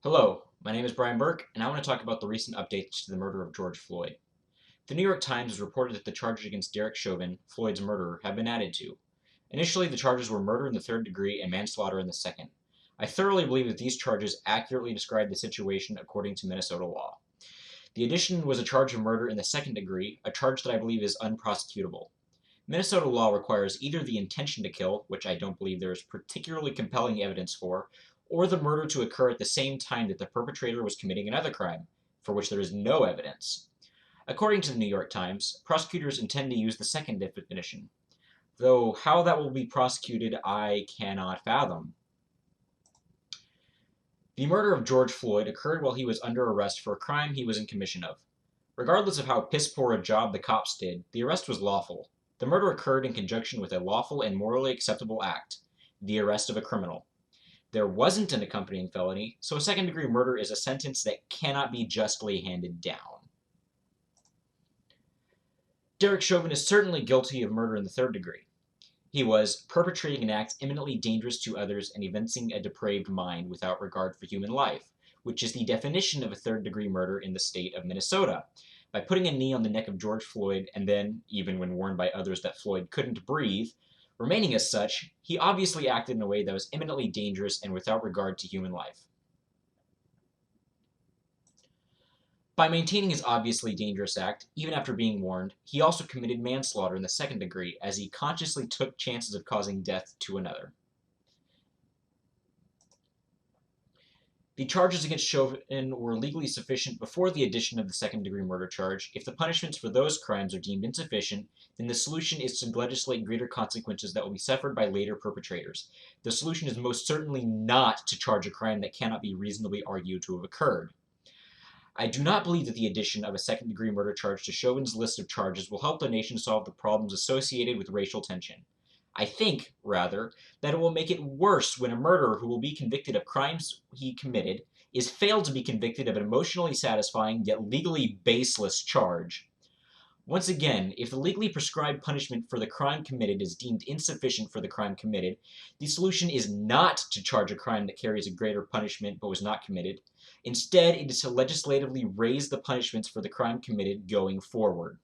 Hello, my name is Brian Burke, and I want to talk about the recent updates to the murder of George Floyd. The New York Times has reported that the charges against Derek Chauvin, Floyd's murderer, have been added to. Initially, the charges were murder in the third degree and manslaughter in the second. I thoroughly believe that these charges accurately describe the situation according to Minnesota law. The addition was a charge of murder in the second degree, a charge that I believe is unprosecutable. Minnesota law requires either the intention to kill, which I don't believe there is particularly compelling evidence for, or the murder to occur at the same time that the perpetrator was committing another crime, for which there is no evidence. According to the New York Times, prosecutors intend to use the second definition, though how that will be prosecuted I cannot fathom. The murder of George Floyd occurred while he was under arrest for a crime he was in commission of. Regardless of how piss poor a job the cops did, the arrest was lawful. The murder occurred in conjunction with a lawful and morally acceptable act, the arrest of a criminal. There wasn't an accompanying felony, so a second-degree murder is a sentence that cannot be justly handed down. Derek Chauvin is certainly guilty of murder in the third degree. He was perpetrating an act eminently dangerous to others and evincing a depraved mind without regard for human life, which is the definition of a third-degree murder in the state of Minnesota. By putting a knee on the neck of George Floyd and then, even when warned by others that Floyd couldn't breathe, remaining as such, he obviously acted in a way that was eminently dangerous and without regard to human life. By maintaining his obviously dangerous act, even after being warned, he also committed manslaughter in the second degree as he consciously took chances of causing death to another. The charges against Chauvin were legally sufficient before the addition of the second-degree murder charge. If the punishments for those crimes are deemed insufficient, then the solution is to legislate greater consequences that will be suffered by later perpetrators. The solution is most certainly not to charge a crime that cannot be reasonably argued to have occurred. I do not believe that the addition of a second-degree murder charge to Chauvin's list of charges will help the nation solve the problems associated with racial tension. I think, rather, that it will make it worse when a murderer who will be convicted of crimes he committed is failed to be convicted of an emotionally satisfying yet legally baseless charge. Once again, if the legally prescribed punishment for the crime committed is deemed insufficient for the crime committed, the solution is not to charge a crime that carries a greater punishment but was not committed. Instead, it is to legislatively raise the punishments for the crime committed going forward.